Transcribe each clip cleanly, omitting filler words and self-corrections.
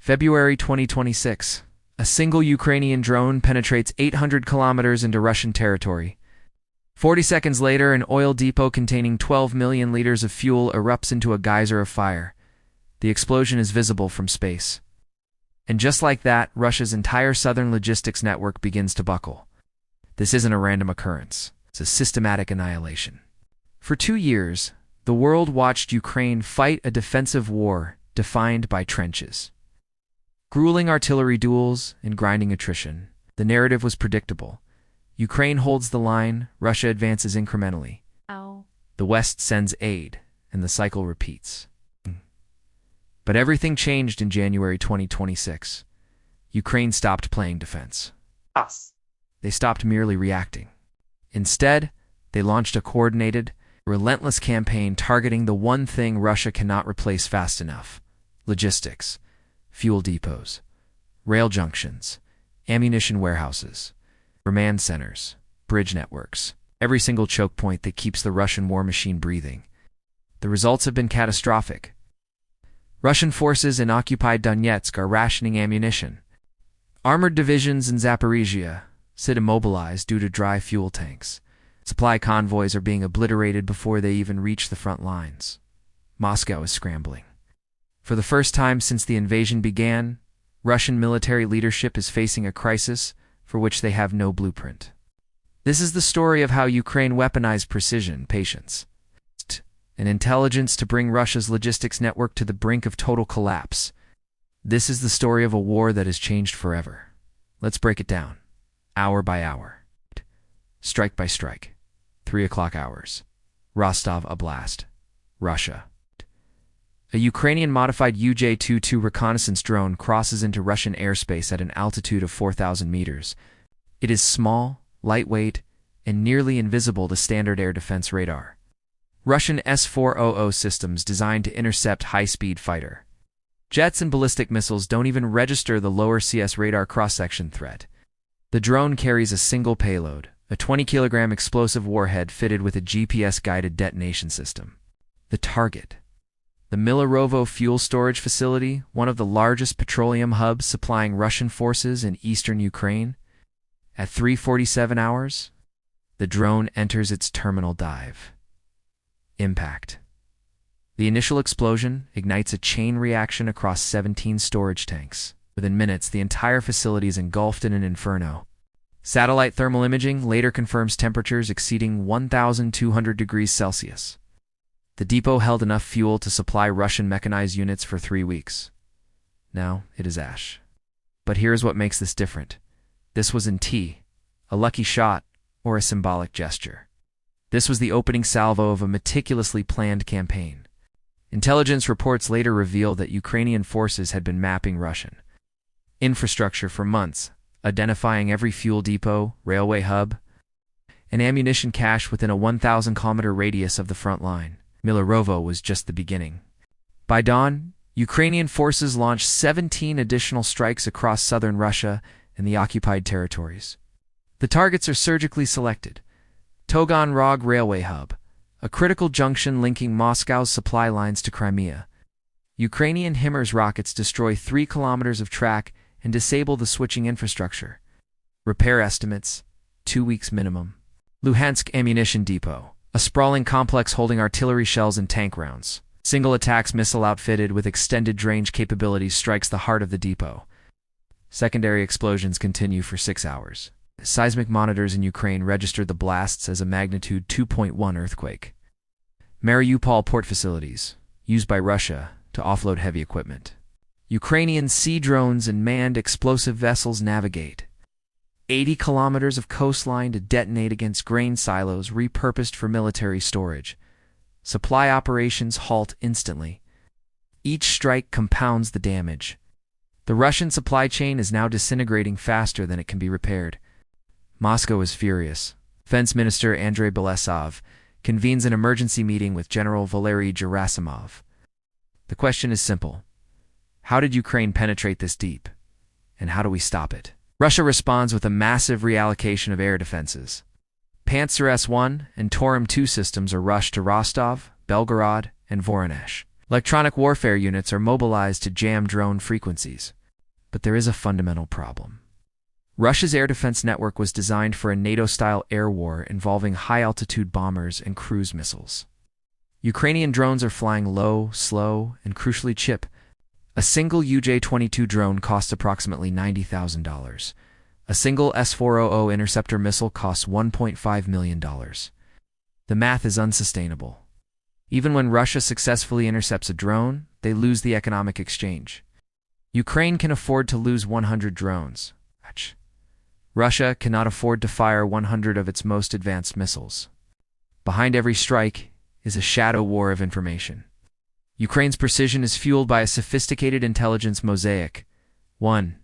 February 2026. A single Ukrainian drone penetrates 800 kilometers into Russian territory. 40 seconds later, an oil depot containing 12 million liters of fuel erupts into a geyser of fire. The explosion is visible from space. And just like that, Russia's entire southern logistics network begins to buckle. This isn't a random occurrence. It's a systematic annihilation. For 2 years, the world watched Ukraine fight a defensive war defined by trenches. Grueling artillery duels and grinding attrition. The narrative was predictable. Ukraine holds the line, Russia advances incrementally. The West sends aid, and the cycle repeats. But everything changed in January 2026. Ukraine stopped playing defense. They stopped merely reacting. Instead, they launched a coordinated, relentless campaign targeting the one thing Russia cannot replace fast enough: logistics, fuel depots, rail junctions, ammunition warehouses, remand centers, bridge networks, every single choke point that keeps the Russian war machine breathing. The results have been catastrophic. Russian forces in occupied Donetsk are rationing ammunition. Armored divisions in Zaporizhia sit immobilized due to dry fuel tanks. Supply convoys are being obliterated before they even reach the front lines. Moscow is scrambling. For the first time since the invasion began, Russian military leadership is facing a crisis for which they have no blueprint. This is the story of how Ukraine weaponized precision, patience, and intelligence to bring Russia's logistics network to the brink of total collapse. This is the story of a war that has changed forever. Let's break it down, hour by hour, strike by strike. 3 o'clock hours. Rostov Oblast, Russia. A Ukrainian-modified UJ-22 reconnaissance drone crosses into Russian airspace at an altitude of 4,000 meters. It is small, lightweight, and nearly invisible to standard air defense radar. Russian S-400 systems designed to intercept high-speed fighter jets and ballistic missiles don't even register the lower CS radar cross-section threat. The drone carries a single payload, a 20-kilogram explosive warhead fitted with a GPS-guided detonation system. The target: the Millerovo fuel storage facility, one of the largest petroleum hubs supplying Russian forces in eastern Ukraine. At 3:47 hours, the drone enters its terminal dive. Impact. The initial explosion ignites a chain reaction across 17 storage tanks. Within minutes, the entire facility is engulfed in an inferno. Satellite thermal imaging later confirms temperatures exceeding 1,200 degrees Celsius. The depot held enough fuel to supply Russian mechanized units for 3 weeks. Now it is ash. But here's what makes this different. This wasn't a lucky shot or a symbolic gesture. This was the opening salvo of a meticulously planned campaign. Intelligence reports later revealed that Ukrainian forces had been mapping Russian infrastructure for months, identifying every fuel depot, railway hub, and ammunition cache within a 1,000-kilometer radius of the front line. Millerovo was just the beginning. By dawn, Ukrainian forces launched 17 additional strikes across southern Russia and the occupied territories. The targets are surgically selected. Taganrog railway hub, a critical junction linking Moscow's supply lines to Crimea. Ukrainian HIMARS rockets destroy 3 kilometers of track and disable the switching infrastructure. Repair estimates: 2 weeks minimum. Luhansk ammunition depot, a sprawling complex holding artillery shells and tank rounds. Single attacks missile outfitted with extended range capabilities strikes the heart of the depot. Secondary explosions continue for 6 hours. Seismic monitors in Ukraine registered the blasts as a magnitude 2.1 earthquake. Mariupol port facilities, used by Russia to offload heavy equipment. Ukrainian sea drones and manned explosive vessels navigate. 80 kilometers of coastline to detonate against grain silos repurposed for military storage. Supply operations halt instantly. Each strike compounds the damage. The Russian supply chain is now disintegrating faster than it can be repaired. Moscow is furious. Defense Minister Andrei Belesov convenes an emergency meeting with General Valery Gerasimov. The question is simple. How did Ukraine penetrate this deep? And how do we stop it? Russia responds with a massive reallocation of air defenses. Panzer S-1 and Torum-2 systems are rushed to Rostov, Belgorod, and Voronezh. Electronic warfare units are mobilized to jam drone frequencies. But there is a fundamental problem. Russia's air defense network was designed for a NATO-style air war involving high-altitude bombers and cruise missiles. Ukrainian drones are flying low, slow, and crucially cheap. A single UJ-22 drone costs approximately $90,000. A single S-400 interceptor missile costs $1.5 million. The math is unsustainable. Even when Russia successfully intercepts a drone, they lose the economic exchange. Ukraine can afford to lose 100 drones. Russia cannot afford to fire 100 of its most advanced missiles. Behind every strike is a shadow war of information. Ukraine's precision is fueled by a sophisticated intelligence mosaic. 1.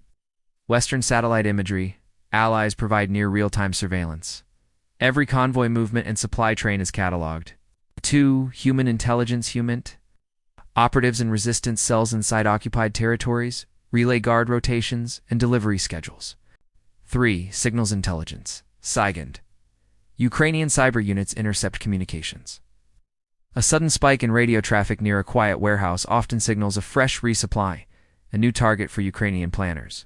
Western satellite imagery. Allies provide near real-time surveillance. Every convoy movement and supply train is cataloged. 2. Human intelligence. Operatives and resistance cells inside occupied territories, relay guard rotations, and delivery schedules. 3. Signals intelligence. SIGINT. Ukrainian cyber units intercept communications. A sudden spike in radio traffic near a quiet warehouse often signals a fresh resupply, a new target for Ukrainian planners.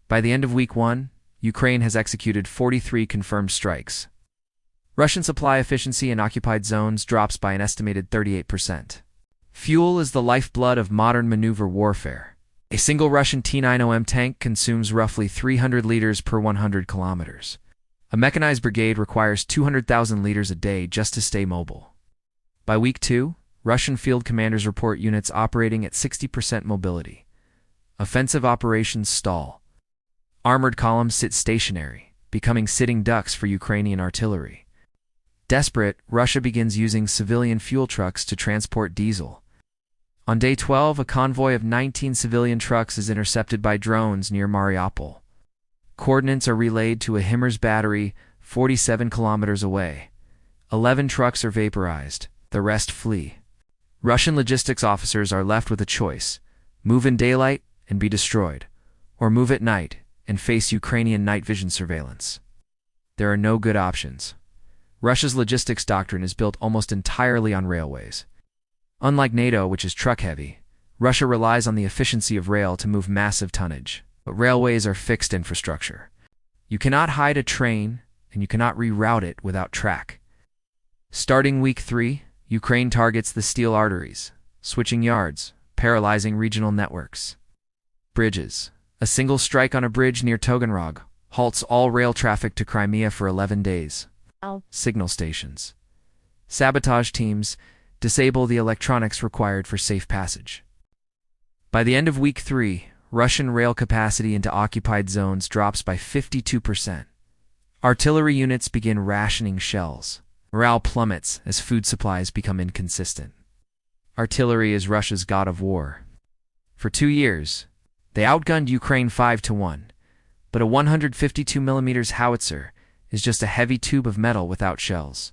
By the end of week 1, Ukraine has executed 43 confirmed strikes. Russian supply efficiency in occupied zones drops by an estimated 38%. Fuel is the lifeblood of modern maneuver warfare. A single Russian T-90M tank consumes roughly 300 liters per 100 kilometers. A mechanized brigade requires 200,000 liters a day just to stay mobile. By week 2, Russian field commanders report units operating at 60% mobility. Offensive operations stall. Armored columns sit stationary, becoming sitting ducks for Ukrainian artillery. Desperate, Russia begins using civilian fuel trucks to transport diesel. On day 12, a convoy of 19 civilian trucks is intercepted by drones near Mariupol. Coordinates are relayed to a HIMARS battery 47 kilometers away. 11 trucks are vaporized, the rest flee. Russian logistics officers are left with a choice: move in daylight and be destroyed, or move at night and face Ukrainian night vision surveillance. There are no good options. Russia's logistics doctrine is built almost entirely on railways. Unlike NATO, which is truck-heavy, Russia relies on the efficiency of rail to move massive tonnage. But railways are fixed infrastructure. You cannot hide a train, and you cannot reroute it without track. Starting week 3, Ukraine targets the Steel Arteries, switching yards, paralyzing regional networks. Bridges. A single strike on a bridge near Taganrog halts all rail traffic to Crimea for 11 days. Signal stations. Sabotage teams disable the electronics required for safe passage. By the end of week 3, Russian rail capacity into occupied zones drops by 52%. Artillery units begin rationing shells. Morale plummets as food supplies become inconsistent. Artillery is Russia's god of war. For 2 years, they outgunned Ukraine 5-1, but a 152mm howitzer is just a heavy tube of metal without shells.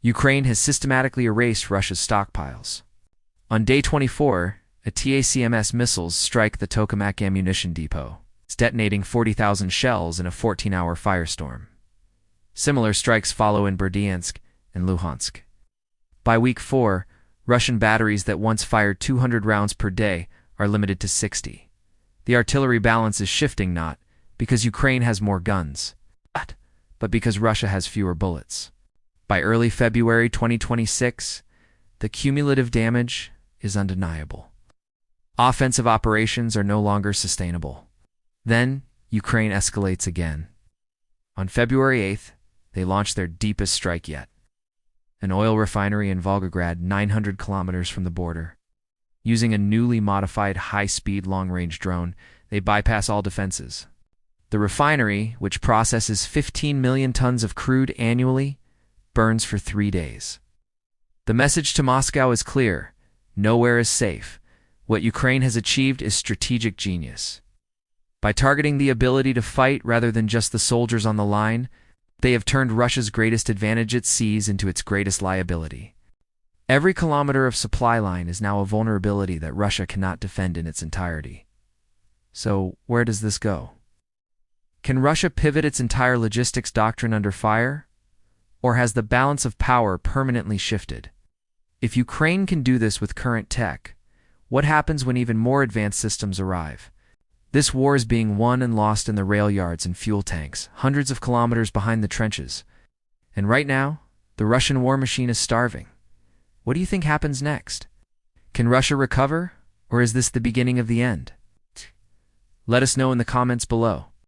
Ukraine has systematically erased Russia's stockpiles. On day 24, a TACMS missiles strike the Tokamak ammunition depot, detonating 40,000 shells in a 14-hour firestorm. Similar strikes follow in Berdyansk and Luhansk. By week 4, Russian batteries that once fired 200 rounds per day are limited to 60. The artillery balance is shifting not because Ukraine has more guns, but because Russia has fewer bullets. By early February 2026, the cumulative damage is undeniable. Offensive operations are no longer sustainable. Then, Ukraine escalates again. On February 8th, they launch their deepest strike yet. An oil refinery in Volgograd, 900 kilometers from the border. Using a newly modified high-speed long-range drone, they bypass all defenses. The refinery, which processes 15 million tons of crude annually, burns for 3 days. The message to Moscow is clear: nowhere is safe. What Ukraine has achieved is strategic genius. By targeting the ability to fight rather than just the soldiers on the line, they have turned Russia's greatest advantage it sees into its greatest liability. Every kilometer of supply line is now a vulnerability that Russia cannot defend in its entirety. So, where does this go? Can Russia pivot its entire logistics doctrine under fire? Or has the balance of power permanently shifted? If Ukraine can do this with current tech, what happens when even more advanced systems arrive? This war is being won and lost in the rail yards and fuel tanks, hundreds of kilometers behind the trenches. And right now, the Russian war machine is starving. What do you think happens next? Can Russia recover, or is this the beginning of the end? Let us know in the comments below.